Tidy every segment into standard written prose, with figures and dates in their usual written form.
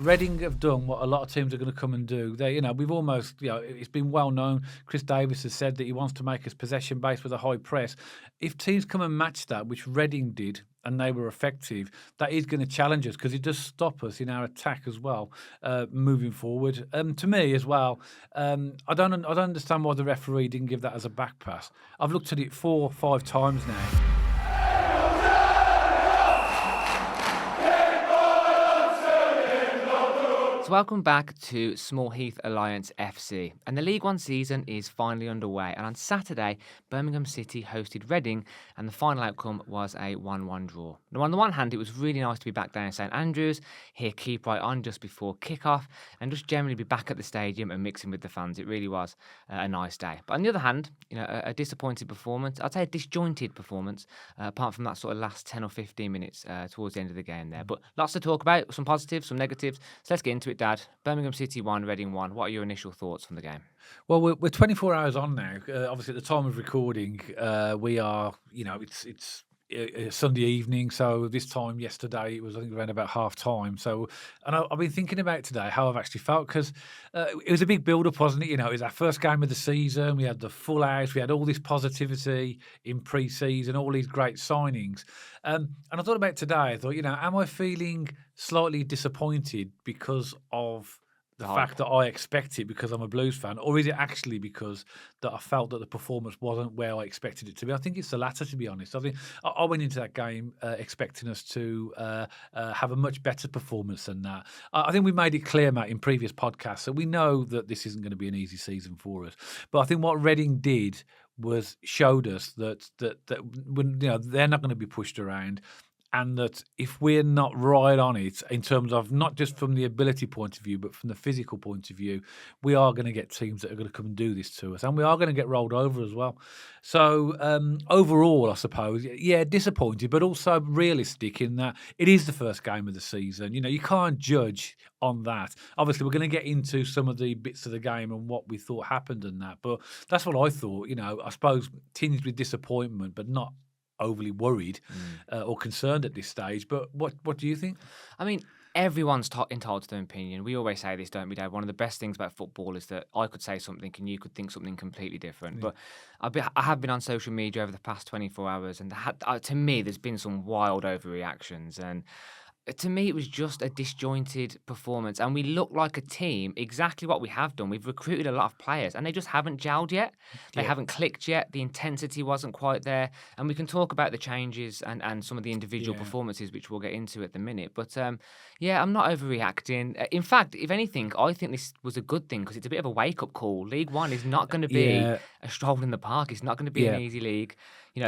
Reading have done what a lot of teams are going to come and do. We've almost, it's been well known. Chris Davis has said that he wants to make us possession based with a high press. If teams come and match that, which Reading did, and they were effective, that is going to challenge us because it does stop us in our attack as well, moving forward. To me as well, I don't understand why the referee didn't give that as a back pass. I've looked at it 4 or 5 times now. So welcome back to Small Heath Alliance FC, and the League One season is finally underway, and on Saturday Birmingham City hosted Reading and the final outcome was a 1-1 draw. Now on the one hand it was really nice to be back down in St.Andrews, hear Keep Right On just before kick-off and just generally be back at the stadium and mixing with the fans. It really was a nice day. But on the other hand, a disappointed performance, I'd say a disjointed performance, apart from that sort of last 10 or 15 minutes towards the end of the game there. But lots to talk about, some positives, some negatives, so let's get into it. Dad, Birmingham City 1, Reading 1. What are your initial thoughts from the game? Well, we're 24 hours on now. Obviously, at the time of recording, we are, it's Sunday evening. So this time yesterday, it was, I think, around about half time. So, and I've been thinking about today how I've actually felt because it was a big build-up, wasn't it? It was our first game of the season. We had the full house. We had all this positivity in pre-season, all these great signings. And I thought about today. I thought, am I feeling slightly disappointed because of the fact that I expect it because I'm a Blues fan, or is it actually because that I felt that the performance wasn't where I expected it to be? I think it's the latter, to be honest. I think I went into that game expecting us to have a much better performance than that. I think we made it clear, Matt, in previous podcasts that we know that this isn't going to be an easy season for us. But I think what Reading did was showed us that when, they're not going to be pushed around. And that if we're not right on it, in terms of not just from the ability point of view, but from the physical point of view, we are going to get teams that are going to come and do this to us. And we are going to get rolled over as well. So overall, I suppose, disappointed, but also realistic in that it is the first game of the season. You can't judge on that. Obviously, we're going to get into some of the bits of the game and what we thought happened and that. But that's what I thought, I suppose, tinged with disappointment, but not overly worried or concerned at this stage. But what do you think? I mean, everyone's entitled to their opinion. We always say this, don't we, Dad? One of the best things about football is that I could say something and you could think something completely different. Yeah. But I have been on social media over the past 24 hours and to me there's been some wild overreactions, and to me, it was just a disjointed performance, and we look like a team, exactly what we have done. We've recruited a lot of players, and they just haven't gelled yet. They haven't clicked yet. The intensity wasn't quite there, and we can talk about the changes and some of the individual performances, which we'll get into at the minute. But, I'm not overreacting. In fact, if anything, I think this was a good thing because it's a bit of a wake-up call. League One is not going to be a stroll in the park. It's not going to be an easy league.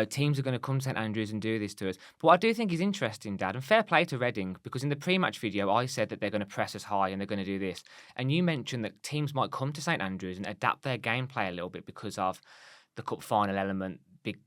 Teams are going to come to St.Andrews and do this to us. But what I do think is interesting, Dad, and fair play to Reading, because in the pre-match video, I said that they're going to press us high and they're going to do this. And you mentioned that teams might come to St.Andrews and adapt their gameplay a little bit because of the cup final element,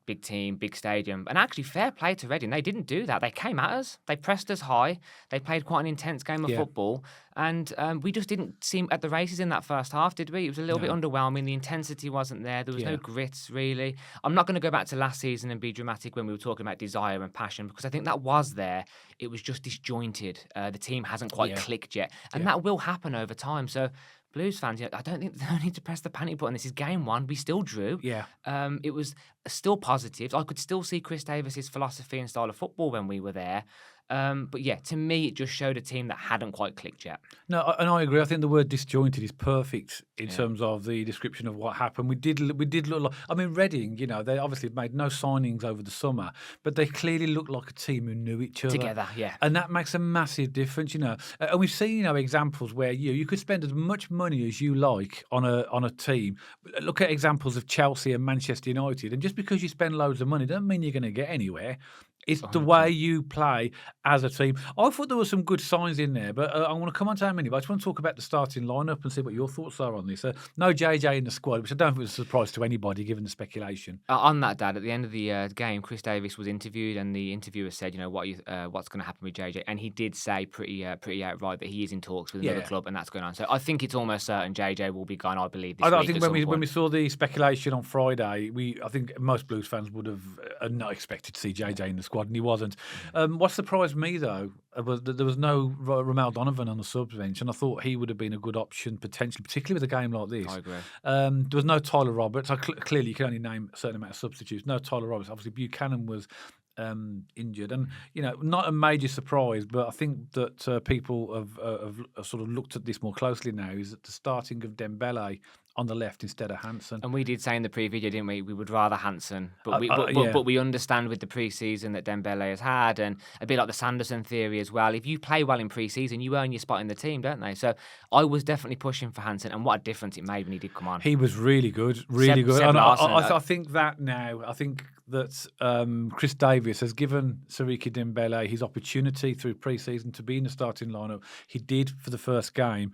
big team, big stadium. And actually, fair play to Reading. They didn't do that. They came at us. They pressed us high. They played quite an intense game of football. And we just didn't seem at the races in that first half, did we? It was a little bit underwhelming. The intensity wasn't there. There was no grit, really. I'm not going to go back to last season and be dramatic when we were talking about desire and passion, because I think that was there. It was just disjointed. The team hasn't quite clicked yet. And that will happen over time. So Blues fans, I don't think they don't need to press the panic button. This is game one. We still drew. Yeah. It was still positive. I could still see Chris Davis's philosophy and style of football when we were there. But to me, it just showed a team that hadn't quite clicked yet. No, and I agree. I think the word disjointed is perfect in terms of the description of what happened. We did look like, I mean, Reading, they obviously made no signings over the summer, but they clearly looked like a team who knew each other. Together, yeah. And that makes a massive difference, And we've seen, examples where you could spend as much money as you like on a team. Look at examples of Chelsea and Manchester United. And just because you spend loads of money doesn't mean you're going to get anywhere. It's 100%. The way you play as a team. I thought there were some good signs in there, but I want to come on to how many. But I just want to talk about the starting lineup and see what your thoughts are on this. No JJ in the squad, which I don't think was a surprise to anybody, given the speculation. On that, Dad, at the end of the game, Chris Davis was interviewed, and the interviewer said, what's going to happen with JJ? And he did say pretty outright that he is in talks with another club, and that's going on. So I think it's almost certain JJ will be gone, I believe, this week. I think when we saw the speculation on Friday, I think most Blues fans would have not expected to see JJ in the squad. squad, and he wasn't. What surprised me though was that there was no Ramel Donovan on the subs bench, and I thought he would have been a good option potentially, particularly with a game like this. I agree. There was no Tyler Roberts. Clearly, you can only name a certain amount of substitutes. No Tyler Roberts. Obviously, Buchanan was injured, and not a major surprise. But I think that people have sort of looked at this more closely now. Is that the starting of Dembele on the left instead of Hansen? And we did say in the pre-video, didn't we? We would rather Hansen, but yeah. but we understand with the pre-season that Dembele has had, and a bit like the Sanderson theory as well. If you play well in pre-season, you earn your spot in the team, don't they? So I was definitely pushing for Hansen, and what a difference it made when he did come on. He was really good, really good. Seb And Larsson, I think that now, I think that Chris Davies has given Siriki Dembele his opportunity through pre-season to be in the starting lineup. He did for the first game.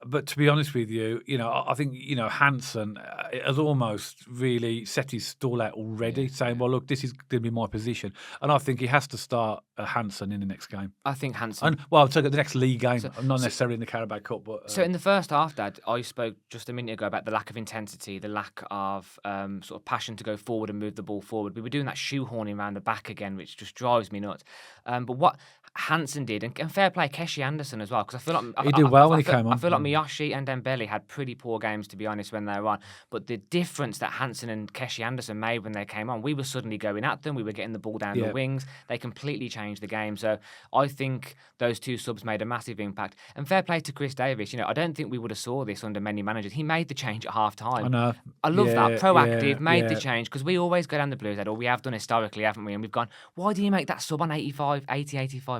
But to be honest with you, I think Hansen has almost really set his stall out already, saying, "Well, look, this is going to be my position," and I think he has to start Hansen in the next game. I think Hansen. And I'll take the next league game, not necessarily in the Carabao Cup, but so in the first half, Dad, I spoke just a minute ago about the lack of intensity, the lack of sort of passion to go forward and move the ball forward. We were doing that shoehorning around the back again, which just drives me nuts. But what Hansen did, and fair play Keshi Anderson as well, because I feel like he did well when he came on. I feel like Miyoshi and Dembele had pretty poor games, to be honest, when they were on. But the difference that Hansen and Keshi Anderson made when they came on, we were suddenly going at them. We were getting the ball down the wings. They completely changed the game. So I think those two subs made a massive impact. And fair play to Chris Davies. I don't think we would have saw this under many managers. He made the change at half time. I know. I love that. Proactive, made the change, because we always go down the Blues head, or we have done historically, haven't we? And we've gone, why did he make that sub on 85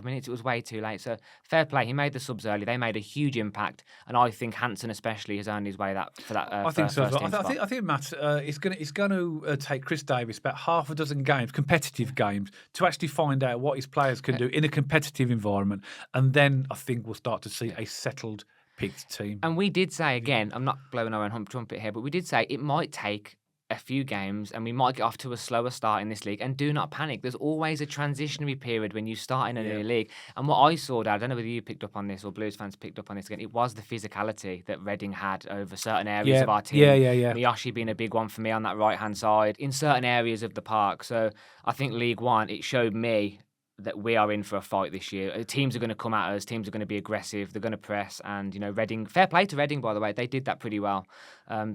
minutes? It was way too late. So fair play. He made the subs early. They made a huge impact. And I think Hansen especially has earned his way for that. I think so. I think Matt, it's going to take Chris Davies about half a dozen games, competitive games, to actually find out what his players can do in a competitive environment, and then I think we'll start to see a settled, picked team. And we did say again, I'm not blowing our own trumpet here, but we did say it might take a few games and we might get off to a slower start in this league, and do not panic. There's always a transitionary period when you start in a new league. And what I saw, Dad, I don't know whether you picked up on this or Blues fans picked up on this again, it was the physicality that Reading had over certain areas of our team. Miyoshi being a big one for me on that right-hand side in certain areas of the park. So I think League One, it showed me that we are in for a fight this year. Teams are going to come at us. Teams are going to be aggressive. They're going to press. And Reading. Fair play to Reading, by the way. They did that pretty well.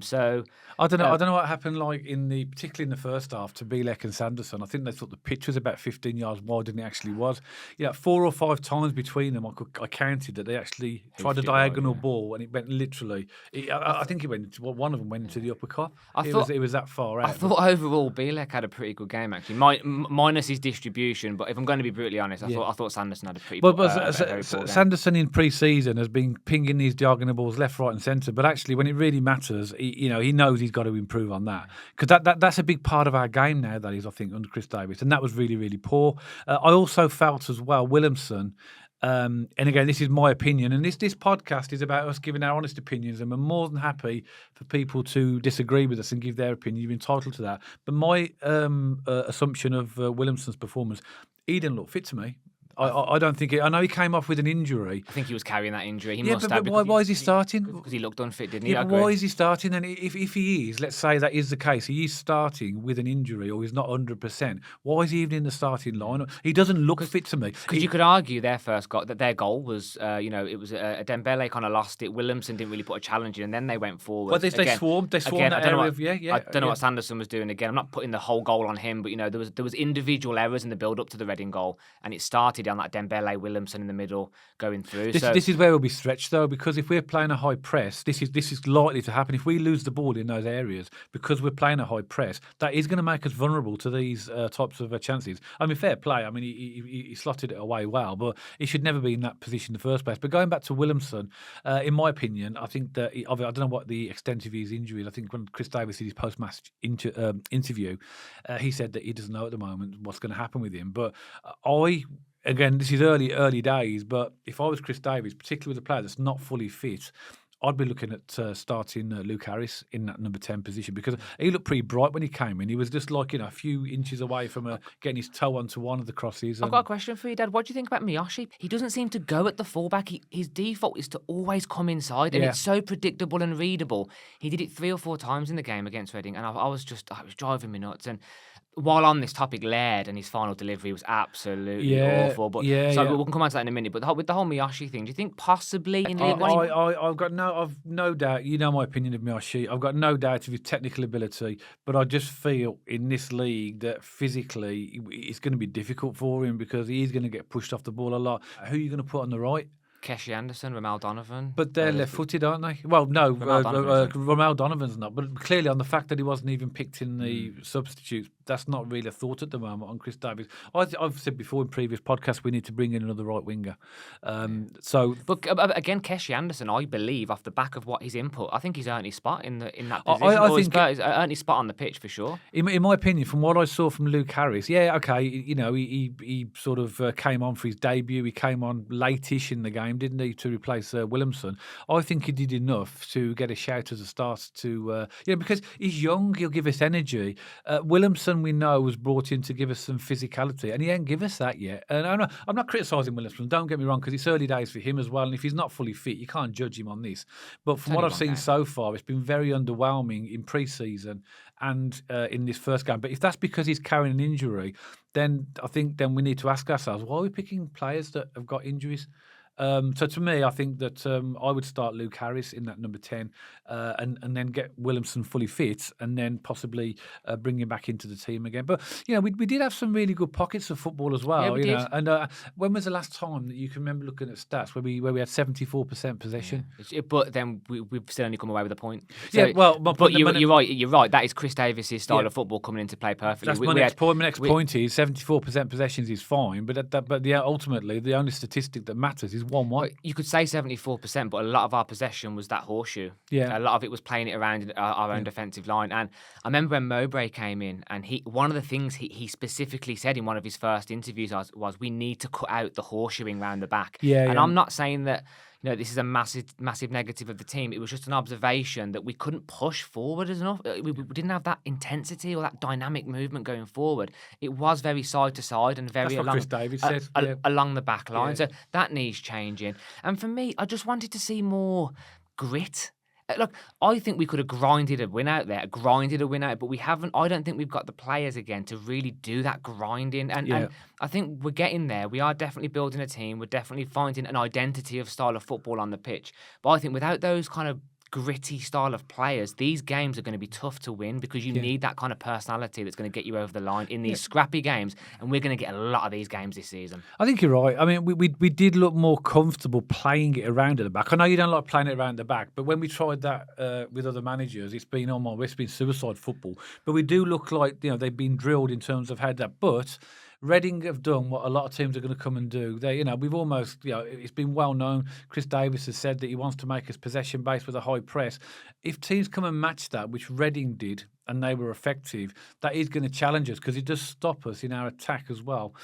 So I don't know. I don't know what happened, particularly in the first half, to Bielek and Sanderson. I think they thought the pitch was about 15 yards wider than it actually was. 4 or 5 times between them, I counted that they actually tried a diagonal ball, and it went literally. I think it went. One of them went into the upper cup. It was that far out. I thought overall Bielek had a pretty good game actually, minus his distribution. But if I'm going to be brutally honest, I thought Sanderson had a pretty. Very poor Sanderson in pre-season has been pinging these diagonal balls left, right, and centre. But actually, when it really matters, he knows he's got to improve on that, because that's a big part of our game now. That is, I think, under Chris Davies, and that was really, really poor. I also felt as well Williamson. And again, this is my opinion, and this podcast is about us giving our honest opinions, and we're more than happy for people to disagree with us and give their opinion. You're entitled to that. But my assumption of Williamson's performance, he didn't look fit to me. I don't think I know he came off with an injury. I think he was carrying that injury. But why is he starting? Because he looked unfit, didn't he? Yeah, but why is he starting? And if he is, let's say that is the case, he is starting with an injury or he's not 100%. Why is he even in the starting lineup? He doesn't look fit to me. Because you could argue their goal was, it was a Dembele kind of lost it. Williamson didn't really put a challenge in, and then they went forward. Well, they swarmed that area. I don't know what Sanderson was doing again. I'm not putting the whole goal on him, but there was individual errors in the build up to the Reading goal, and it started on that Dembele Williamson in the middle going through. This is where we'll be stretched though, because if we're playing a high press, this is likely to happen. If we lose the ball in those areas because we're playing a high press, that is going to make us vulnerable to these types of chances. I mean, fair play. I mean, he slotted it away well, but he should never be in that position in the first place. But going back to Williamson, in my opinion, I think that I don't know what the extent of his injury is. I think when Chris Davies did his post-match interview, he said that he doesn't know at the moment what's going to happen with him. But Again, this is early days, but if I was Chris Davies, particularly with a player that's not fully fit, I'd be looking at starting Luke Harris in that number 10 position, because he looked pretty bright when he came in. He was just a few inches away from getting his toe onto one of the crosses. I've got a question for you, Dad. What do you think about Miyoshi? He doesn't seem to go at the fullback. His default is to always come inside, and it's so predictable and readable. He did it 3 or 4 times in the game against Reading, and I was driving me nuts. And while on this topic, Laird and his final delivery was absolutely awful. But we can come on to that in a minute. But with the whole Miyoshi thing, do you think possibly in League One? I've no doubt. You know my opinion of Miyoshi. I've got no doubt of his technical ability, but I just feel in this league that physically it's going to be difficult for him because he's going to get pushed off the ball a lot. Who are you going to put on the right? Keshi Anderson, Ramal Donovan. But they're left-footed, aren't they? Well, no, Ramal Donovan's not. But clearly on the fact that he wasn't even picked in the substitutes, that's not really a thought at the moment on Chris Davies. I've said before in previous podcasts we need to bring in another right winger. But again, Keshi Anderson, I believe, off the back of what his input, I think he's earned his spot in that position. He's earned his spot on the pitch for sure. In my opinion, from what I saw from Luke Harris, he sort of came on for his debut. He came on late-ish in the game, didn't he, to replace Williamson. I think he did enough to get a shout as a start to, because he's young, he'll give us energy. Williamson, we know, was brought in to give us some physicality, and he ain't give us that yet. And I'm not criticising Williamson, don't get me wrong, because it's early days for him as well, and if he's not fully fit, you can't judge him on this. But from what I've seen so far, it's been very underwhelming in pre-season and in this first game. But if that's because he's carrying an injury, then I think we need to ask ourselves, why are we picking players that have got injuries? So to me, I think that I would start Luke Harris in that number 10 and then get Williamson fully fit and then possibly bring him back into the team again. But, we did have some really good pockets of football as well. Yeah, we did. And when was the last time that you can remember looking at stats where we had 74% possession? Yeah. But then we've still only come away with a point. So, you're right. That is Chris Davies' style of football coming into play perfectly. That's my next point is 74% possessions is fine, but ultimately the only statistic that matters is 1-1. You could say 74%, but a lot of our possession was that horseshoe. Yeah. A lot of it was playing it around our own defensive line. And I remember when Mowbray came in, and one of the things he specifically said in one of his first interviews was we need to cut out the horseshoeing around the back. And I'm not saying that this is a massive negative of the team. It was just an observation that we couldn't push forward as enough. We didn't have that intensity or that dynamic movement going forward. It was very side to side and very Chris Davies said. Along the back line. So that needs changing. And for me, I just wanted to see more grit. Look, I think we could have grinded a win out, but we haven't. I don't think we've got the players again to really do that grinding. And I think we're getting there. We are definitely building a team. We're definitely finding an identity of style of football on the pitch. But I think without those kind of gritty style of players, these games are going to be tough to win because you need that kind of personality that's going to get you over the line in these scrappy games, and we're going to get a lot of these games this season. I think you're right. I mean, we did look more comfortable playing it around at the back. I know you don't like playing it around the back, but when we tried that with other managers, it's been suicide football. But we do look like they've been drilled in terms of how that. But Reading have done what a lot of teams are going to come and do. We've almost, it's been well known. Chris Davies has said that he wants to make us possession based with a high press. If teams come and match that, which Reading did, and they were effective, that is going to challenge us because it does stop us in our attack as well,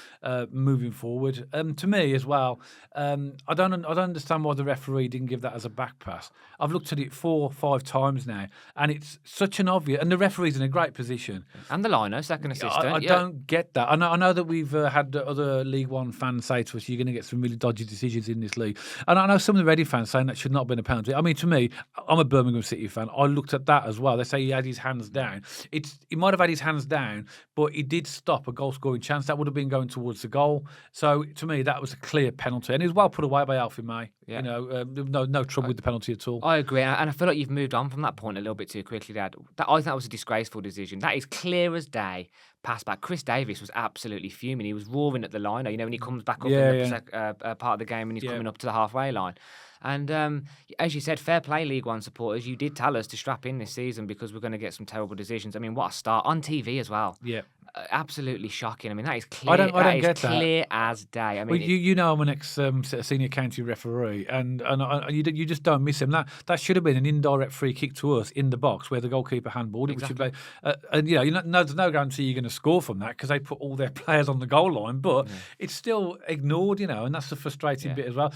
moving forward. To me as well, I don't understand why the referee didn't give that as a back pass. I've looked at it 4 or 5 times now, and it's such an obvious. And the referee's in a great position. And the liner, second assistant. I don't get that. I know that we've had other League One fans say to us, "You're going to get some really dodgy decisions in this league." And I know some of the Reading fans saying that should not have been a penalty. I mean, to me, I'm a Birmingham City fan. I looked at that as well. They say he had his hands down. He might have had his hands down, but he did stop a goal-scoring chance. That would have been going towards the goal. So to me, that was a clear penalty, and it was well put away by Alfie May. Yeah. No trouble with the penalty at all. I agree, and I feel like you've moved on from that point a little bit too quickly, Dad. I think that was a disgraceful decision. That is clear as day. Pass back. Chris Davies was absolutely fuming. He was roaring at the line. When he comes back up in the part of the game and he's coming up to the halfway line. And as you said, fair play, League One supporters. You did tell us to strap in this season because we're going to get some terrible decisions. I mean, what a start on TV as well. Yeah. Absolutely shocking. I mean, that is clear. I don't get that. Clear as day. I mean, I'm an ex-senior county referee, and you just don't miss him. That should have been an indirect free kick to us in the box where the goalkeeper handballed it. Exactly. There's no guarantee you're going to score from that because they put all their players on the goal line, but it's still ignored, and that's the frustrating bit as well.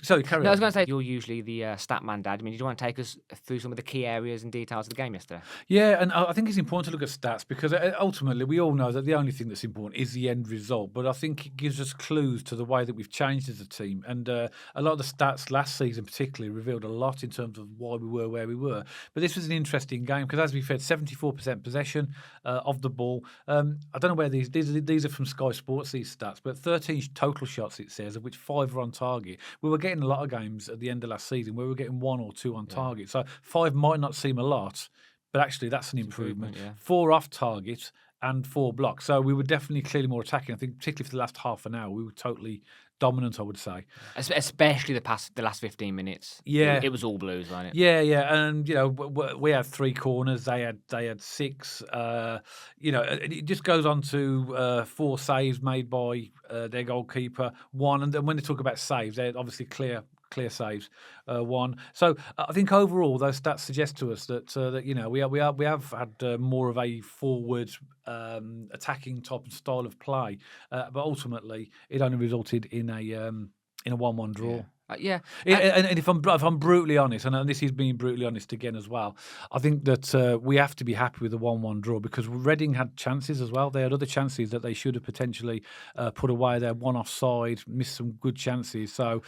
Sorry, carry on. I was going to say, you're usually the stat man, Dad. I mean, did you want to take us through some of the key areas and details of the game yesterday? Yeah, and I think it's important to look at stats because ultimately we all know that the only thing that's important is the end result. But I think it gives us clues to the way that we've changed as a team. And a lot of the stats last season, particularly, revealed a lot in terms of why we were where we were. But this was an interesting game because, as we said, 74% possession of the ball. I don't know where these are from Sky Sports, these stats, but 13 total shots, it says, of which 5 were on target. We were getting a lot of games at the end of last season where we were getting 1 or 2 on target. So 5 might not seem a lot, but actually that's an improvement. 4 off target and 4 blocks. So we were definitely clearly more attacking. I think particularly for the last half an hour, we were totally dominant, I would say. Especially the last 15 minutes. Yeah. It was all Blues, wasn't it? Yeah. And, we had 3 corners. They had 6. It just goes on to 4 saves made by their goalkeeper. 1, and then when they talk about saves, they're obviously clear saves. 1. So I think overall those stats suggest to us that we have had more of a forward attacking type of style of play, but ultimately it only resulted in a 1-1 draw. Yeah. And if I'm brutally honest, and this is being brutally honest again as well, I think that we have to be happy with the 1-1 draw because Reading had chances as well. They had other chances that they should have potentially put away. They had 1 offside, missed some good chances. So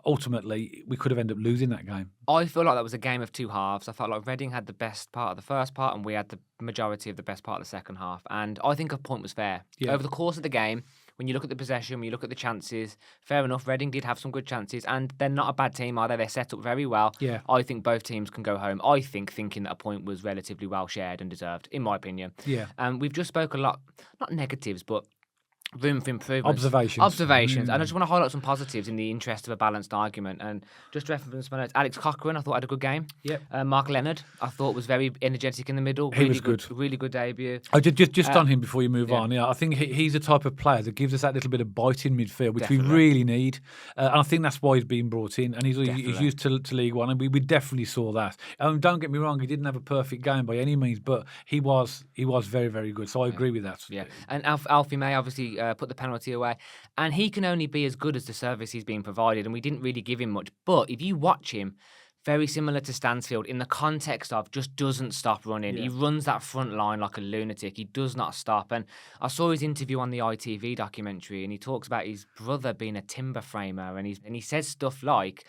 ultimately, we could have ended up losing that game. I feel like that was a game of 2 halves. I felt like Reading had the best part of the first part, and we had the majority of the best part of the second half. And I think a point was fair. Yeah. Over the course of the game, when you look at the possession, when you look at the chances, fair enough, Reading did have some good chances, and they're not a bad team, are they? They're set up very well. Yeah. I think both teams can go home. I think thinking that a point was relatively well shared and deserved, in my opinion. Yeah. We've just spoke a lot, not negatives, but room for improvement. Observations. And I just want to highlight some positives in the interest of a balanced argument. And just to reference my notes, Alex Cochrane, I thought had a good game. Yep. Mark Leonard, I thought was very energetic in the middle. He was good. Really good debut. Just on him before you move on. Yeah, I think he's the type of player that gives us that little bit of bite in midfield, which Definitely. we really need. And I think that's why he's been brought in. And he's used to League One, and we definitely saw that. Don't get me wrong, he didn't have a perfect game by any means, but he was very, very good. So I agree with that. Yeah, and Alfie May obviously put the penalty away, and he can only be as good as the service he's being provided, and we didn't really give him much. But if you watch him, very similar to Stansfield in the context of just doesn't stop running. Yeah. He runs that front line like a lunatic. He does not stop. And I saw his interview on the ITV documentary, and he talks about his brother being a timber framer, and he says stuff like,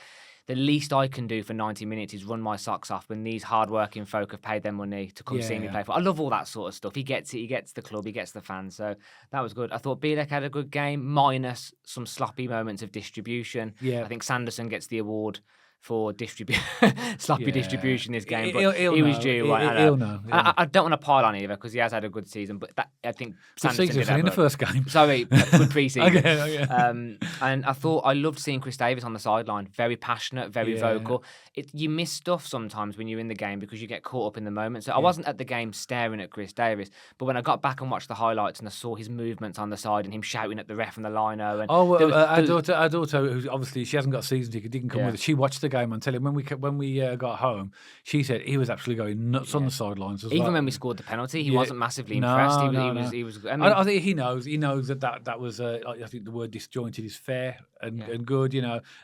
the least I can do for 90 minutes is run my socks off when these hard-working folk have paid their money to come see me play football. I love all that sort of stuff. He gets it. He gets the club. He gets the fans. So that was good. I thought Bielek had a good game, minus some sloppy moments of distribution. Yeah. I think Sanderson gets the award for sloppy distribution this game, but He'll he was know. due. Right? He'll know. Yeah. I don't want to pile on either because he has had a good season, but I think Sanderson did have in the first game. Sorry, good pre-season. Okay. And I thought I loved seeing Chris Davis on the sideline. Very passionate, very vocal. You miss stuff sometimes when you're in the game because you get caught up in the moment. So I wasn't at the game staring at Chris Davis, but when I got back and watched the highlights and I saw his movements on the side and him shouting at the ref and the lino. And our daughter, who obviously she hasn't got a season ticket, didn't come with us. She watched the game and tell him when we got home, she said he was absolutely going nuts on the sidelines as well. Even when we scored the penalty, he wasn't massively impressed. He was. I think he knows. He knows that was. I think the word disjointed is fair and good.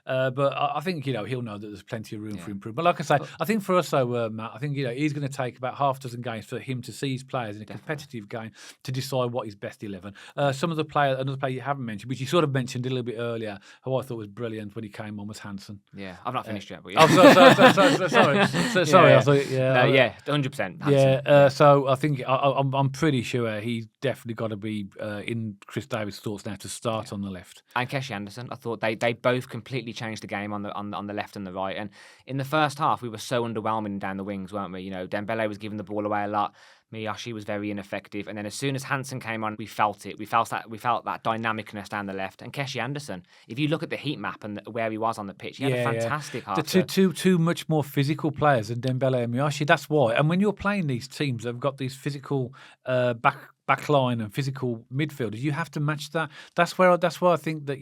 But I think he'll know that there's plenty of room for improvement. But like I say, I think for us though, Matt, I think he's going to take about half a dozen games for him to see his players in a competitive game to decide what his best 11. Another player you haven't mentioned, which you sort of mentioned a little bit earlier, who I thought was brilliant when he came on, was Hansen. Yeah, I've not finished yet, but sorry. I thought, 100%. Yeah, so I think I'm pretty sure he's definitely got to be in Chris Davis' thoughts now to start on the left. And Keshi Anderson, I thought they both completely changed the game on the left and the right. And in the first half, we were so underwhelming down the wings, weren't we? Dembele was giving the ball away a lot. Miyoshi was very ineffective, and then as soon as Hansen came on, we felt it. We felt that dynamicness down the left. And Keshi Anderson, if you look at the heat map and where he was on the pitch, he had a fantastic half. The two much more physical players than Dembele and Miyoshi. That's why. And when you're playing these teams that have got these physical back line and physical midfielders, you have to match that. That's why I think that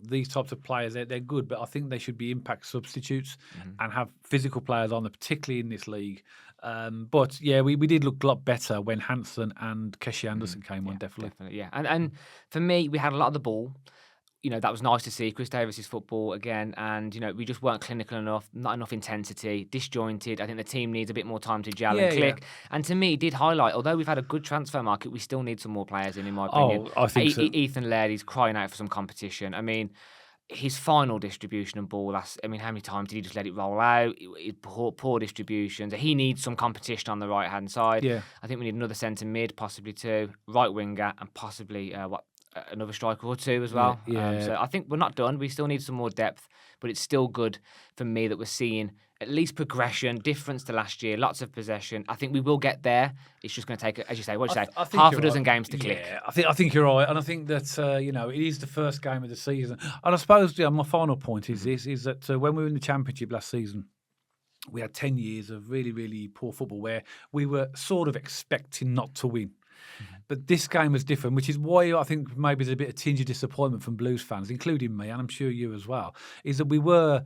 these types of players they're good, but I think they should be impact substitutes and have physical players on them, particularly in this league. But we did look a lot better when Hansen and Keshi Anderson came on, definitely. Yeah. And for me, we had a lot of the ball. that was nice to see Chris Davis's football again, and we just weren't clinical enough, not enough intensity, disjointed. I think the team needs a bit more time to gel and click. And to me, it did highlight, although we've had a good transfer market, we still need some more players in my opinion. I think so. Ethan Laird, he's crying out for some competition. I mean, his final distribution and ball, how many times did he just let it roll out? Poor distributions. He needs some competition on the right-hand side. Yeah. I think we need another centre mid, possibly two, right winger, and possibly another striker or two as well. Yeah. So I think we're not done. We still need some more depth, but it's still good for me that we're seeing at least progression, difference to last year, lots of possession. I think we will get there. It's just going to take, as you say, half a dozen games to click. Yeah, I think you're right, and I think that it is the first game of the season. And I suppose my final point is this: is that when we were in the Championship last season, we had 10 years of really, really poor football where we were sort of expecting not to win. But this game was different, which is why I think maybe there's a bit of tinge of disappointment from Blues fans, including me, and I'm sure you as well, is that we were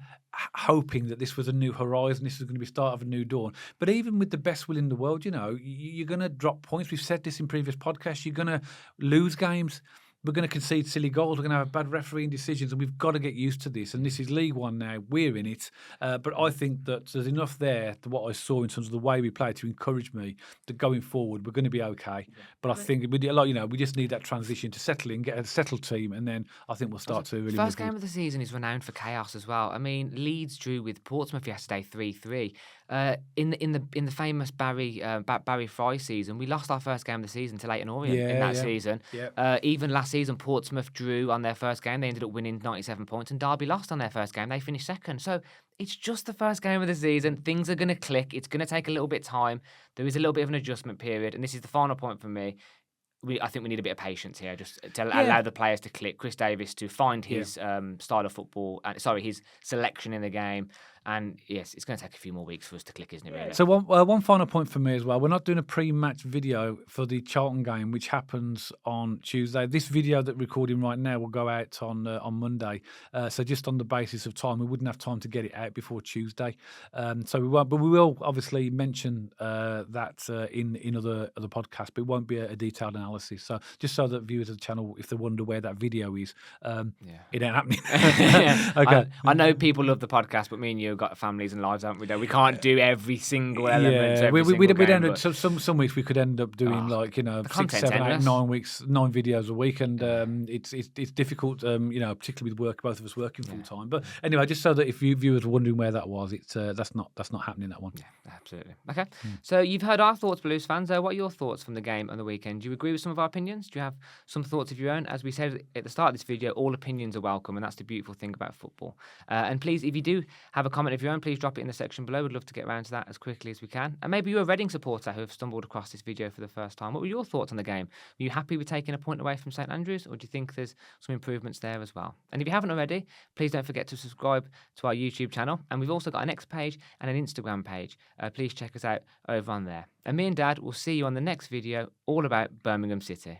hoping that this was a new horizon, this was going to be the start of a new dawn. But even with the best will in the world, you're going to drop points. We've said this in previous podcasts. You're going to lose games. We're going to concede silly goals. We're going to have bad refereeing decisions, and we've got to get used to this. And this is League One now. We're in it. But I think that there's enough there to what I saw in terms of the way we play to encourage me that going forward, we're going to be okay. But I think we just need that transition to settle in, get a settled team, and then I think we'll start to really. First game of the season is renowned for chaos as well. I mean, Leeds drew with Portsmouth yesterday 3-3. In the famous Barry Fry season, we lost our first game of the season to Leyton Orient in that season. Yeah. Even last season, Portsmouth drew on their first game. They ended up winning 97 points, and Derby lost on their first game. They finished second. So it's just the first game of the season. Things are going to click. It's going to take a little bit of time. There is a little bit of an adjustment period, and this is the final point for me. I think we need a bit of patience here, just to allow the players to click. Chris Davis to find his style of football, his selection in the game. And yes, it's going to take a few more weeks for us to click, isn't it, really? So one final point for me as well. We're not doing a pre-match video for the Charlton game, which happens on Tuesday. This video that we're recording right now will go out on Monday. So just on the basis of time, we wouldn't have time to get it out before Tuesday. So we won't, but we will obviously mention that in other podcasts, but it won't be a detailed analysis. So just so that viewers of the channel, if they wonder where that video is, it ain't happening. Okay. I know people love the podcast, but me and you got families and lives, haven't we? We can't do every single element. Some weeks we could end up doing 6, 7, 8, 9 weeks, 9 videos a week, and it's difficult, particularly with work, both of us working full time. But anyway, just so that if you viewers are wondering where that was, it's that's not happening, that one. Yeah, absolutely. Okay, so you've heard our thoughts, Blues fans. What are your thoughts from the game on the weekend? Do you agree with some of our opinions? Do you have some thoughts of your own? As we said at the start of this video, all opinions are welcome, and that's the beautiful thing about football. And please, if you do have a comment of your own, please drop it in the section below. We'd love to get around to that as quickly as we can. And maybe you're a Reading supporter who have stumbled across this video for the first time. What were your thoughts on the game? Were you happy with taking a point away from St.Andrews, or do you think there's some improvements there as well? And if you haven't already, please don't forget to subscribe to our YouTube channel. And we've also got an X page and an Instagram page. Please check us out over on there. And me and Dad will see you on the next video all about Birmingham City.